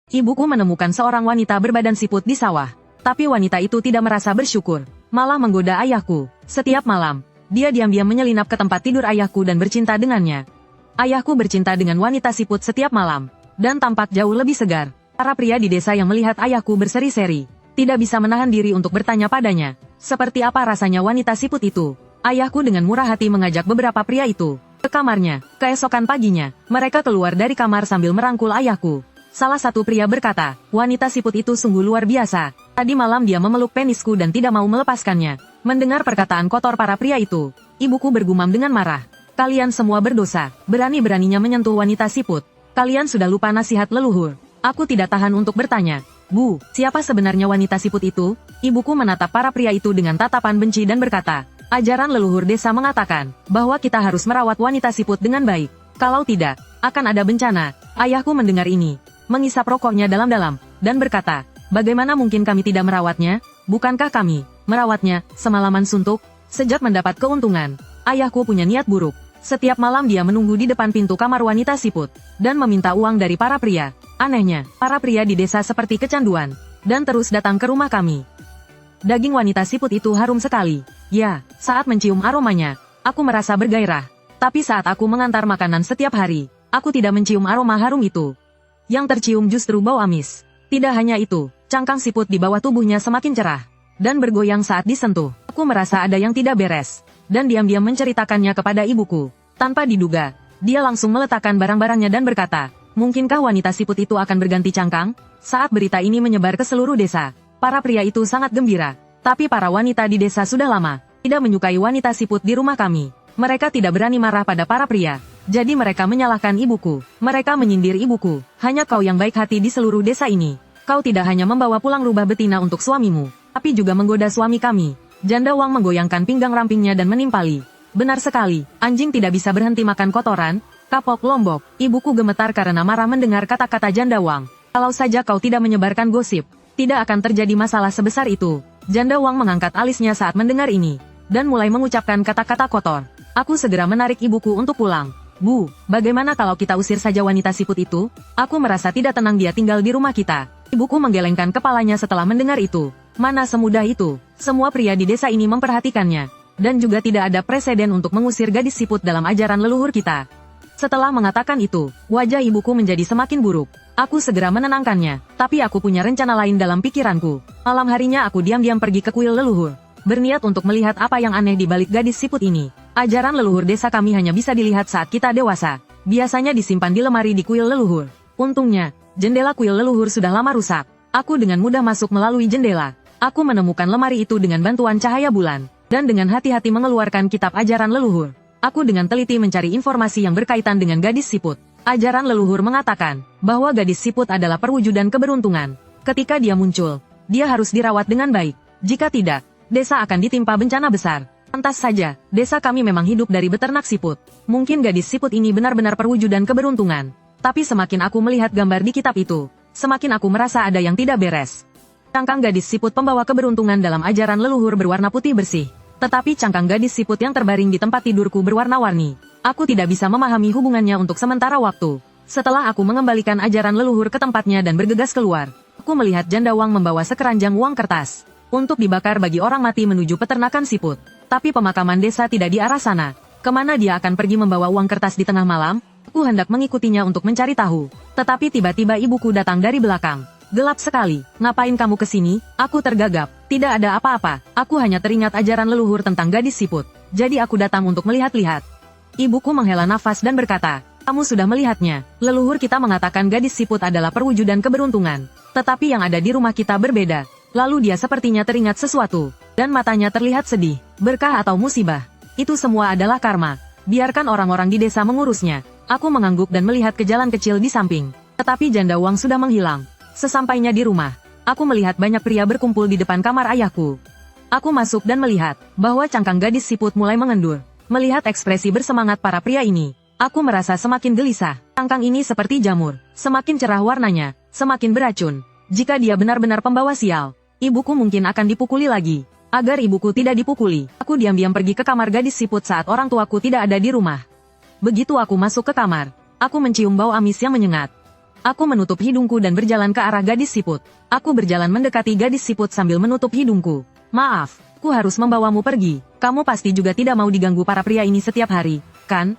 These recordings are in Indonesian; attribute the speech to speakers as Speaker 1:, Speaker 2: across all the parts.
Speaker 1: Ibuku menemukan seorang wanita berbadan siput di sawah. Tapi wanita itu tidak merasa bersyukur, malah menggoda ayahku. Setiap malam, dia diam-diam menyelinap ke tempat tidur ayahku dan bercinta dengannya. Ayahku bercinta dengan wanita siput setiap malam, dan tampak jauh lebih segar. Para pria di desa yang melihat ayahku berseri-seri, tidak bisa menahan diri untuk bertanya padanya, seperti apa rasanya wanita siput itu. Ayahku dengan murah hati mengajak beberapa pria itu ke kamarnya. Keesokan paginya, mereka keluar dari kamar sambil merangkul ayahku. Salah satu pria berkata, wanita siput itu sungguh luar biasa. Tadi malam dia memeluk penisku dan tidak mau melepaskannya. Mendengar perkataan kotor para pria itu, ibuku bergumam dengan marah. Kalian semua berdosa, berani-beraninya menyentuh wanita siput. Kalian sudah lupa nasihat leluhur. Aku tidak tahan untuk bertanya. Bu, siapa sebenarnya wanita siput itu? Ibuku menatap para pria itu dengan tatapan benci dan berkata, ajaran leluhur desa mengatakan bahwa kita harus merawat wanita siput dengan baik. Kalau tidak, akan ada bencana. Ayahku mendengar ini, mengisap rokoknya dalam-dalam, dan berkata, bagaimana mungkin kami tidak merawatnya? Bukankah kami merawatnya semalaman suntuk? Sejak mendapat keuntungan, ayahku punya niat buruk. Setiap malam dia menunggu di depan pintu kamar wanita siput, dan meminta uang dari para pria. Anehnya, para pria di desa seperti kecanduan, dan terus datang ke rumah kami. Daging wanita siput itu harum sekali. Ya, saat mencium aromanya, aku merasa bergairah. Tapi saat aku mengantar makanan setiap hari, aku tidak mencium aroma harum itu. Yang tercium justru bau amis. Tidak hanya itu, cangkang siput di bawah tubuhnya semakin cerah, dan bergoyang saat disentuh. Aku merasa ada yang tidak beres, dan diam-diam menceritakannya kepada ibuku. Tanpa diduga, dia langsung meletakkan barang-barangnya dan berkata, mungkinkah wanita siput itu akan berganti cangkang? Saat berita ini menyebar ke seluruh desa, para pria itu sangat gembira. Tapi para wanita di desa sudah lama tidak menyukai wanita siput di rumah kami. Mereka tidak berani marah pada para pria. Jadi mereka menyalahkan ibuku. Mereka menyindir ibuku. Hanya kau yang baik hati di seluruh desa ini. Kau tidak hanya membawa pulang rubah betina untuk suamimu, tapi juga menggoda suami kami. Janda Wang menggoyangkan pinggang rampingnya dan menimpali. Benar sekali, anjing tidak bisa berhenti makan kotoran. Kapok Lombok. Ibuku gemetar karena marah mendengar kata-kata Janda Wang. Kalau saja kau tidak menyebarkan gosip, tidak akan terjadi masalah sebesar itu. Janda Wang mengangkat alisnya saat mendengar ini, dan mulai mengucapkan kata-kata kotor. Aku segera menarik ibuku untuk pulang. Bu, bagaimana kalau kita usir saja wanita siput itu? Aku merasa tidak tenang dia tinggal di rumah kita. Ibuku menggelengkan kepalanya setelah mendengar itu. Mana semudah itu. Semua pria di desa ini memperhatikannya. Dan juga tidak ada preseden untuk mengusir gadis siput dalam ajaran leluhur kita. Setelah mengatakan itu, wajah ibuku menjadi semakin buruk. Aku segera menenangkannya, tapi aku punya rencana lain dalam pikiranku. Malam harinya aku diam-diam pergi ke kuil leluhur, berniat untuk melihat apa yang aneh di balik gadis siput ini. Ajaran leluhur desa kami hanya bisa dilihat saat kita dewasa. Biasanya disimpan di lemari di kuil leluhur. Untungnya, jendela kuil leluhur sudah lama rusak. Aku dengan mudah masuk melalui jendela. Aku menemukan lemari itu dengan bantuan cahaya bulan, dan dengan hati-hati mengeluarkan kitab ajaran leluhur. Aku dengan teliti mencari informasi yang berkaitan dengan gadis siput. Ajaran leluhur mengatakan bahwa gadis siput adalah perwujudan keberuntungan. Ketika dia muncul, dia harus dirawat dengan baik. Jika tidak, desa akan ditimpa bencana besar. Pantas saja, desa kami memang hidup dari beternak siput. Mungkin gadis siput ini benar-benar perwujudan keberuntungan. Tapi semakin aku melihat gambar di kitab itu, semakin aku merasa ada yang tidak beres. Cangkang gadis siput pembawa keberuntungan dalam ajaran leluhur berwarna putih bersih. Tetapi cangkang gadis siput yang terbaring di tempat tidurku berwarna-warni. Aku tidak bisa memahami hubungannya untuk sementara waktu. Setelah aku mengembalikan ajaran leluhur ke tempatnya dan bergegas keluar, aku melihat Janda Wang membawa sekeranjang uang kertas untuk dibakar bagi orang mati menuju peternakan siput. Tapi pemakaman desa tidak di arah sana. Kemana dia akan pergi membawa uang kertas di tengah malam? Aku hendak mengikutinya untuk mencari tahu. Tetapi tiba-tiba ibuku datang dari belakang. Gelap sekali. Ngapain kamu kesini? Aku tergagap. Tidak ada apa-apa. Aku hanya teringat ajaran leluhur tentang gadis siput. Jadi aku datang untuk melihat-lihat. Ibuku menghela nafas dan berkata, kamu sudah melihatnya. Leluhur kita mengatakan gadis siput adalah perwujudan keberuntungan. Tetapi yang ada di rumah kita berbeda. Lalu dia sepertinya teringat sesuatu, dan matanya terlihat sedih. Berkah atau musibah? Itu semua adalah karma. Biarkan orang-orang di desa mengurusnya. Aku mengangguk dan melihat ke jalan kecil di samping. Tetapi Janda Wang sudah menghilang. Sesampainya di rumah, aku melihat banyak pria berkumpul di depan kamar ayahku. Aku masuk dan melihat bahwa cangkang gadis siput mulai mengendur. Melihat ekspresi bersemangat para pria ini, aku merasa semakin gelisah. Cangkang ini seperti jamur. Semakin cerah warnanya, semakin beracun. Jika dia benar-benar pembawa sial, ibuku mungkin akan dipukuli lagi. Agar ibuku tidak dipukuli, aku diam-diam pergi ke kamar gadis siput saat orang tuaku tidak ada di rumah. Begitu aku masuk ke kamar, aku mencium bau amis yang menyengat. Aku menutup hidungku dan berjalan ke arah gadis siput. Aku berjalan mendekati gadis siput sambil menutup hidungku. Maaf, ku harus membawamu pergi. Kamu pasti juga tidak mau diganggu para pria ini setiap hari, kan?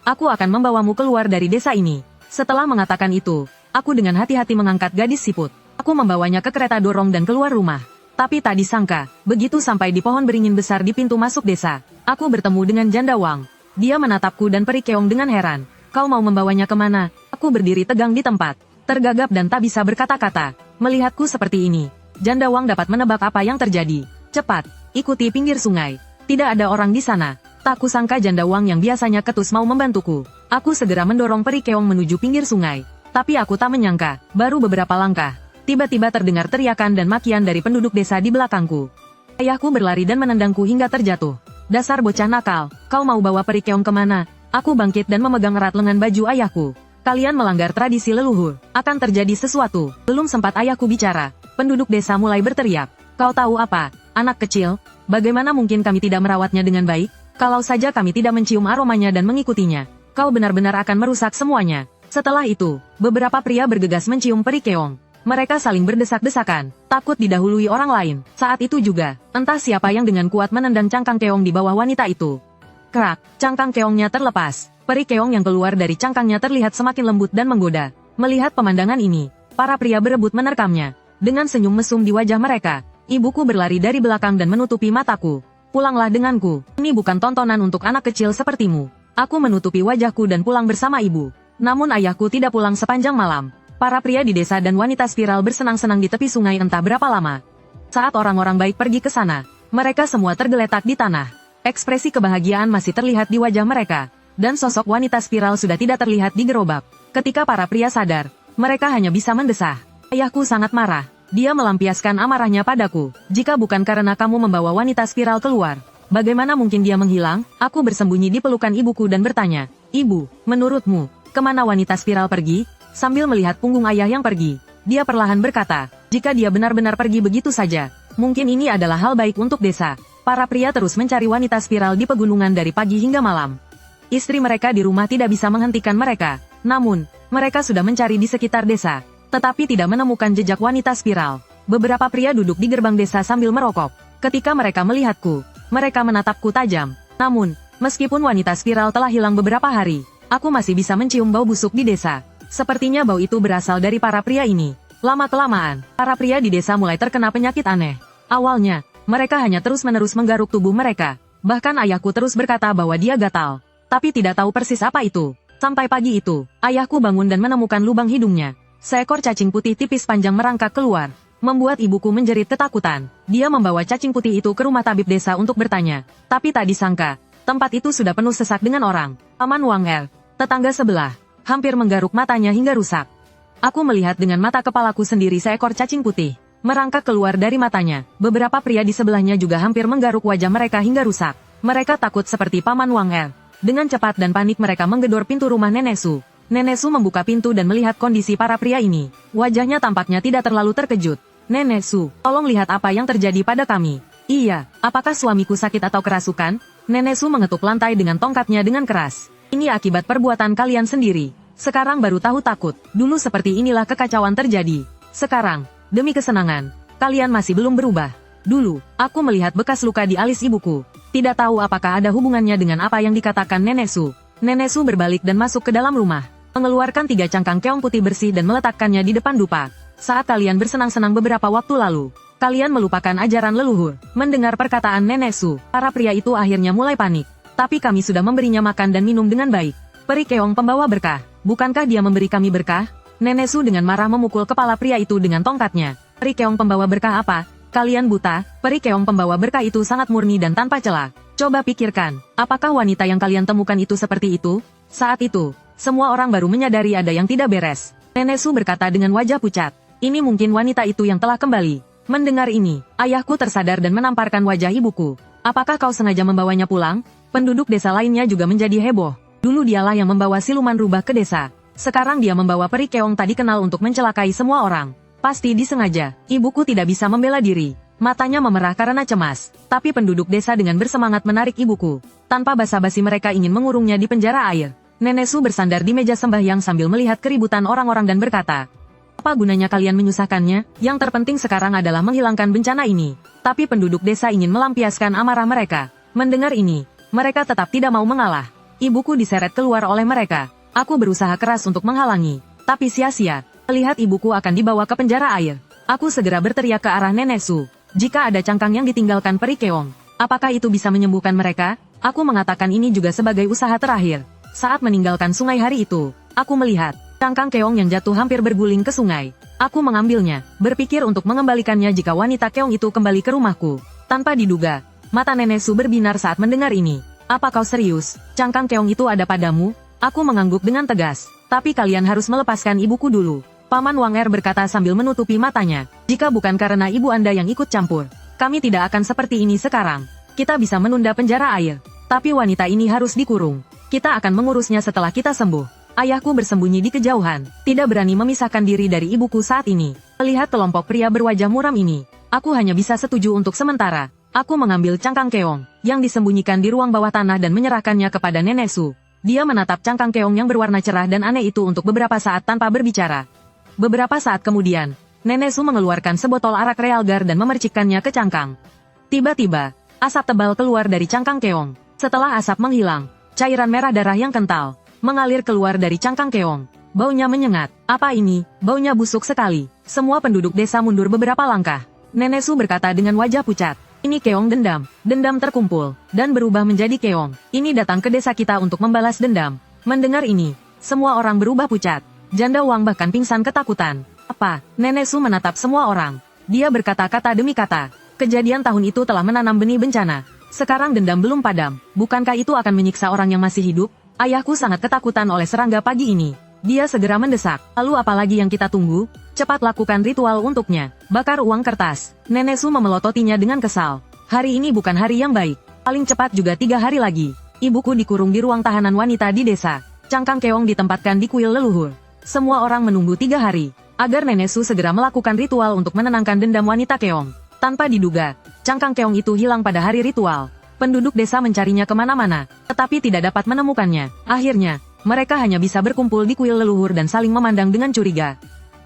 Speaker 1: Aku akan membawamu keluar dari desa ini. Setelah mengatakan itu, aku dengan hati-hati mengangkat gadis siput. Aku membawanya ke kereta dorong dan keluar rumah. Tapi tak disangka, begitu sampai di pohon beringin besar di pintu masuk desa, aku bertemu dengan Janda Wang. Dia menatapku dan Peri Keong dengan heran. Kau mau membawanya kemana? Aku berdiri tegang di tempat, tergagap dan tak bisa berkata-kata. Melihatku seperti ini, Janda Wang dapat menebak apa yang terjadi. Cepat, ikuti pinggir sungai. Tidak ada orang di sana. Tak kusangka Janda Wang yang biasanya ketus mau membantuku. Aku segera mendorong Peri Keong menuju pinggir sungai. Tapi aku tak menyangka, baru beberapa langkah, tiba-tiba terdengar teriakan dan makian dari penduduk desa di belakangku. Ayahku berlari dan menendangku hingga terjatuh. Dasar bocah nakal, kau mau bawa Peri Keong kemana? Aku bangkit dan memegang erat lengan baju ayahku. Kalian melanggar tradisi leluhur, akan terjadi sesuatu. Belum sempat ayahku bicara, penduduk desa mulai berteriak. Kau tahu apa, anak kecil? Bagaimana mungkin kami tidak merawatnya dengan baik? Kalau saja kami tidak mencium aromanya dan mengikutinya, kau benar-benar akan merusak semuanya. Setelah itu, beberapa pria bergegas mencium Peri Keong. Mereka saling berdesak-desakan, takut didahului orang lain. Saat itu juga, entah siapa yang dengan kuat menendang cangkang keong di bawah wanita itu. Krak, cangkang keongnya terlepas. Peri Keong yang keluar dari cangkangnya terlihat semakin lembut dan menggoda. Melihat pemandangan ini, para pria berebut menerkamnya. Dengan senyum mesum di wajah mereka, ibuku berlari dari belakang dan menutupi mataku. Pulanglah denganku, ini bukan tontonan untuk anak kecil sepertimu. Aku menutupi wajahku dan pulang bersama ibu. Namun ayahku tidak pulang sepanjang malam. Para pria di desa dan wanita spiral bersenang-senang di tepi sungai entah berapa lama. Saat orang-orang baik pergi ke sana, mereka semua tergeletak di tanah. Ekspresi kebahagiaan masih terlihat di wajah mereka, dan sosok wanita spiral sudah tidak terlihat di gerobak. Ketika para pria sadar, mereka hanya bisa mendesah. Ayahku sangat marah. Dia melampiaskan amarahnya padaku. Jika bukan karena kamu membawa wanita spiral keluar, bagaimana mungkin dia menghilang? Aku bersembunyi di pelukan ibuku dan bertanya, Ibu, menurutmu, kemana wanita spiral pergi? Sambil melihat punggung ayah yang pergi, dia perlahan berkata, jika dia benar-benar pergi begitu saja, mungkin ini adalah hal baik untuk desa. Para pria terus mencari wanita spiral di pegunungan dari pagi hingga malam. Istri mereka di rumah tidak bisa menghentikan mereka. Namun, mereka sudah mencari di sekitar desa, tetapi tidak menemukan jejak wanita spiral. Beberapa pria duduk di gerbang desa sambil merokok. Ketika mereka melihatku, mereka menatapku tajam. Namun, meskipun wanita spiral telah hilang beberapa hari, aku masih bisa mencium bau busuk di desa. Sepertinya bau itu berasal dari para pria ini. Lama-kelamaan, para pria di desa mulai terkena penyakit aneh. Awalnya, mereka hanya terus-menerus menggaruk tubuh mereka. Bahkan ayahku terus berkata bahwa dia gatal. Tapi tidak tahu persis apa itu. Sampai pagi itu, ayahku bangun dan menemukan lubang hidungnya. Seekor cacing putih tipis panjang merangkak keluar. Membuat ibuku menjerit ketakutan. Dia membawa cacing putih itu ke rumah tabib desa untuk bertanya. Tapi tak disangka, tempat itu sudah penuh sesak dengan orang. Paman Wang Er, tetangga sebelah, hampir menggaruk matanya hingga rusak. Aku melihat dengan mata kepalaku sendiri seekor cacing putih merangkak keluar dari matanya. Beberapa pria di sebelahnya juga hampir menggaruk wajah mereka hingga rusak. Mereka takut seperti Paman Wang Er. Dengan cepat dan panik mereka menggedor pintu rumah Nenek Su. Nenek Su membuka pintu dan melihat kondisi para pria ini. Wajahnya tampaknya tidak terlalu terkejut. Nenek Su, tolong lihat apa yang terjadi pada kami. Iya, apakah suamiku sakit atau kerasukan? Nenek Su mengetuk lantai dengan tongkatnya dengan keras. Ini akibat perbuatan kalian sendiri. Sekarang baru tahu takut. Dulu seperti inilah kekacauan terjadi. Sekarang, demi kesenangan, kalian masih belum berubah. Dulu, aku melihat bekas luka di alis ibuku. Tidak tahu apakah ada hubungannya dengan apa yang dikatakan Nenek Su. Nenek Su berbalik dan masuk ke dalam rumah. Mengeluarkan 3 cangkang keong putih bersih dan meletakkannya di depan dupa. Saat kalian bersenang-senang beberapa waktu lalu, kalian melupakan ajaran leluhur. Mendengar perkataan Nenek Su, para pria itu akhirnya mulai panik. Tapi kami sudah memberinya makan dan minum dengan baik. Peri Keong pembawa berkah, bukankah dia memberi kami berkah? Nenek Su dengan marah memukul kepala pria itu dengan tongkatnya. Peri Keong pembawa berkah apa? Kalian buta? Peri Keong pembawa berkah itu sangat murni dan tanpa celah. Coba pikirkan, apakah wanita yang kalian temukan itu seperti itu? Saat itu, semua orang baru menyadari ada yang tidak beres. Nenek Su berkata dengan wajah pucat. Ini mungkin wanita itu yang telah kembali. Mendengar ini, ayahku tersadar dan menamparkan wajah ibuku. Apakah kau sengaja membawanya pulang? Penduduk desa lainnya juga menjadi heboh. Dulu dialah yang membawa siluman rubah ke desa. Sekarang dia membawa Peri Keong tadi kenal untuk mencelakai semua orang. Pasti disengaja. Ibuku tidak bisa membela diri. Matanya memerah karena cemas. Tapi penduduk desa dengan bersemangat menarik ibuku. Tanpa basa-basi mereka ingin mengurungnya di penjara air. Nenek Su bersandar di meja sembahyang sambil melihat keributan orang-orang dan berkata, apa gunanya kalian menyusahkannya? Yang terpenting sekarang adalah menghilangkan bencana ini. Tapi penduduk desa ingin melampiaskan amarah mereka. Mendengar ini, mereka tetap tidak mau mengalah. Ibuku diseret keluar oleh mereka. Aku berusaha keras untuk menghalangi. Tapi sia-sia. Lihat ibuku akan dibawa ke penjara air. Aku segera berteriak ke arah Nenek Su. Jika ada cangkang yang ditinggalkan Peri Keong, apakah itu bisa menyembuhkan mereka? Aku mengatakan ini juga sebagai usaha terakhir. Saat meninggalkan sungai hari itu, aku melihat cangkang keong yang jatuh hampir berguling ke sungai. Aku mengambilnya, berpikir untuk mengembalikannya jika wanita keong itu kembali ke rumahku. Tanpa diduga, mata Nenek Su berbinar saat mendengar ini. Apa kau serius? Cangkang keong itu ada padamu? Aku mengangguk dengan tegas. Tapi kalian harus melepaskan ibuku dulu. Paman Wang Er berkata sambil menutupi matanya. Jika bukan karena ibu Anda yang ikut campur, kami tidak akan seperti ini sekarang. Kita bisa menunda penjara air. Tapi wanita ini harus dikurung. Kita akan mengurusnya setelah kita sembuh. Ayahku bersembunyi di kejauhan, tidak berani memisahkan diri dari ibuku saat ini. Melihat kelompok pria berwajah muram ini, aku hanya bisa setuju untuk sementara. Aku mengambil cangkang keong, yang disembunyikan di ruang bawah tanah dan menyerahkannya kepada Nenek Su. Dia menatap cangkang keong yang berwarna cerah dan aneh itu untuk beberapa saat tanpa berbicara. Beberapa saat kemudian, Nenek Su mengeluarkan sebotol arak realgar dan memercikkannya ke cangkang. Tiba-tiba, asap tebal keluar dari cangkang keong. Setelah asap menghilang, cairan merah darah yang kental mengalir keluar dari cangkang keong. Baunya menyengat. Apa ini? Baunya busuk sekali. Semua penduduk desa mundur beberapa langkah. Nenek Su berkata dengan wajah pucat. Ini keong dendam. Dendam terkumpul, dan berubah menjadi keong. Ini datang ke desa kita untuk membalas dendam. Mendengar ini, semua orang berubah pucat. Janda Wang bahkan pingsan ketakutan. Apa? Nenek Su menatap semua orang. Dia berkata kata demi kata. Kejadian tahun itu telah menanam benih bencana. Sekarang dendam belum padam. Bukankah itu akan menyiksa orang yang masih hidup? Ayahku sangat ketakutan oleh serangga pagi ini. Dia segera mendesak. Lalu apalagi yang kita tunggu? Cepat lakukan ritual untuknya. Bakar uang kertas. Nenek Su memelototinya dengan kesal. Hari ini bukan hari yang baik. Paling cepat juga 3 hari lagi. Ibuku dikurung di ruang tahanan wanita di desa. Cangkang keong ditempatkan di kuil leluhur. Semua orang menunggu 3 hari. Agar Nenek Su segera melakukan ritual untuk menenangkan dendam wanita keong. Tanpa diduga, cangkang keong itu hilang pada hari ritual. Penduduk desa mencarinya kemana-mana, tetapi tidak dapat menemukannya. Akhirnya, mereka hanya bisa berkumpul di kuil leluhur dan saling memandang dengan curiga.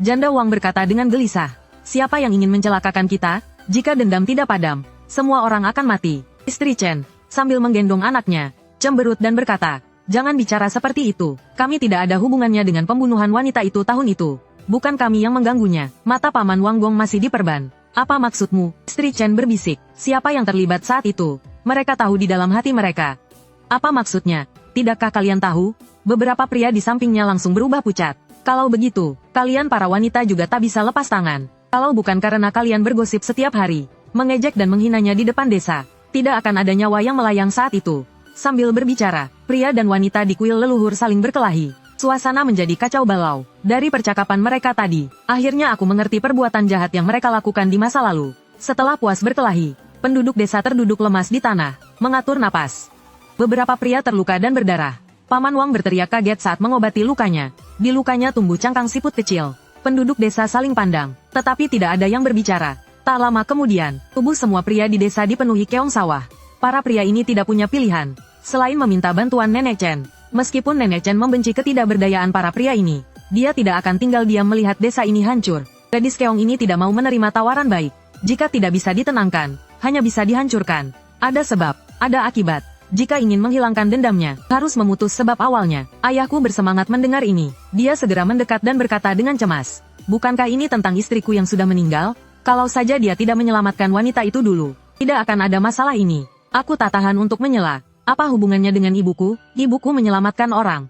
Speaker 1: Janda Wang berkata dengan gelisah, siapa yang ingin mencelakakan kita? Jika dendam tidak padam, semua orang akan mati. Istri Chen, sambil menggendong anaknya, cemberut dan berkata, jangan bicara seperti itu. Kami tidak ada hubungannya dengan pembunuhan wanita itu tahun itu. Bukan kami yang mengganggunya. Mata Paman Wang Gong masih diperban. Apa maksudmu? Istri Chen berbisik. Siapa yang terlibat saat itu? Mereka tahu di dalam hati mereka. Apa maksudnya? Tidakkah kalian tahu? Beberapa pria di sampingnya langsung berubah pucat. Kalau begitu, kalian para wanita juga tak bisa lepas tangan. Kalau bukan karena kalian bergosip setiap hari, mengejek dan menghinanya di depan desa, tidak akan ada nyawa yang melayang saat itu. Sambil berbicara, pria dan wanita di kuil leluhur saling berkelahi. Suasana menjadi kacau balau. Dari percakapan mereka tadi, akhirnya aku mengerti perbuatan jahat yang mereka lakukan di masa lalu. Setelah puas berkelahi, penduduk desa terduduk lemas di tanah, mengatur napas. Beberapa pria terluka dan berdarah. Paman Wang berteriak kaget saat mengobati lukanya. Di lukanya tumbuh cangkang siput kecil. Penduduk desa saling pandang, tetapi tidak ada yang berbicara. Tak lama kemudian, tubuh semua pria di desa dipenuhi keong sawah. Para pria ini tidak punya pilihan, selain meminta bantuan Nenek Chen. Meskipun Nenek Chen membenci ketidakberdayaan para pria ini, dia tidak akan tinggal diam melihat desa ini hancur. Gadis keong ini tidak mau menerima tawaran baik. Jika tidak bisa ditenangkan, hanya bisa dihancurkan. Ada sebab, ada akibat. Jika ingin menghilangkan dendamnya, harus memutus sebab awalnya. Ayahku bersemangat mendengar ini. Dia segera mendekat dan berkata dengan cemas. Bukankah ini tentang istriku yang sudah meninggal? Kalau saja dia tidak menyelamatkan wanita itu dulu, tidak akan ada masalah ini. Aku tak tahan untuk menyela. Apa hubungannya dengan ibuku? Ibuku menyelamatkan orang.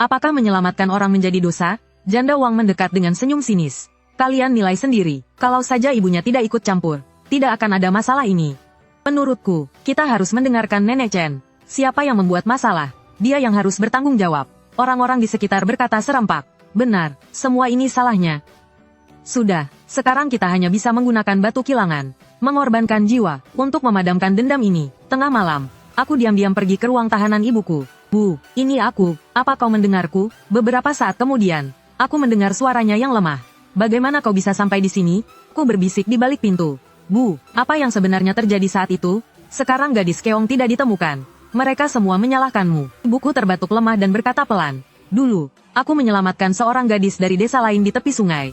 Speaker 1: Apakah menyelamatkan orang menjadi dosa? Janda Wang mendekat dengan senyum sinis. Kalian nilai sendiri. Kalau saja ibunya tidak ikut campur, tidak akan ada masalah ini. Menurutku, kita harus mendengarkan Nenek Chen. Siapa yang membuat masalah? Dia yang harus bertanggung jawab. Orang-orang di sekitar berkata serempak. Benar, semua ini salahnya. Sudah, sekarang kita hanya bisa menggunakan batu kilangan, mengorbankan jiwa, untuk memadamkan dendam ini. Tengah malam, aku diam-diam pergi ke ruang tahanan ibuku. Bu, ini aku, apa kau mendengarku? Beberapa saat kemudian, aku mendengar suaranya yang lemah. Bagaimana kau bisa sampai di sini? Aku berbisik di balik pintu. Bu, apa yang sebenarnya terjadi saat itu? Sekarang gadis keong tidak ditemukan. Mereka semua menyalahkanmu. Ibuku terbatuk lemah dan berkata pelan. Dulu, aku menyelamatkan seorang gadis dari desa lain di tepi sungai.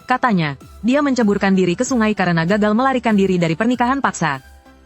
Speaker 1: Katanya, dia menceburkan diri ke sungai karena gagal melarikan diri dari pernikahan paksa.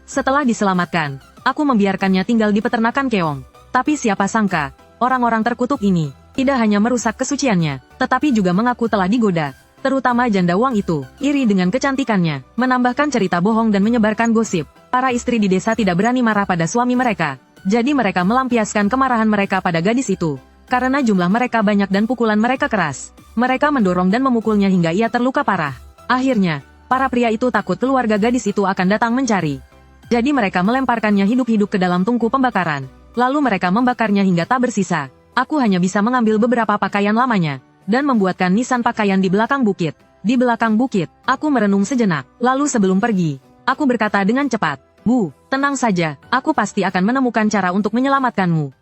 Speaker 1: Setelah diselamatkan, aku membiarkannya tinggal di peternakan keong. Tapi siapa sangka, orang-orang terkutuk ini tidak hanya merusak kesuciannya, tetapi juga mengaku telah digoda. Terutama janda Wang itu, iri dengan kecantikannya, menambahkan cerita bohong dan menyebarkan gosip. Para istri di desa tidak berani marah pada suami mereka. Jadi mereka melampiaskan kemarahan mereka pada gadis itu. Karena jumlah mereka banyak dan pukulan mereka keras. Mereka mendorong dan memukulnya hingga ia terluka parah. Akhirnya, para pria itu takut keluarga gadis itu akan datang mencari. Jadi mereka melemparkannya hidup-hidup ke dalam tungku pembakaran. Lalu mereka membakarnya hingga tak bersisa. Aku hanya bisa mengambil beberapa pakaian lamanya dan membuatkan nisan pakaian di belakang bukit. Di belakang bukit, aku merenung sejenak. Lalu sebelum pergi, aku berkata dengan cepat, Bu, tenang saja, aku pasti akan menemukan cara untuk menyelamatkanmu.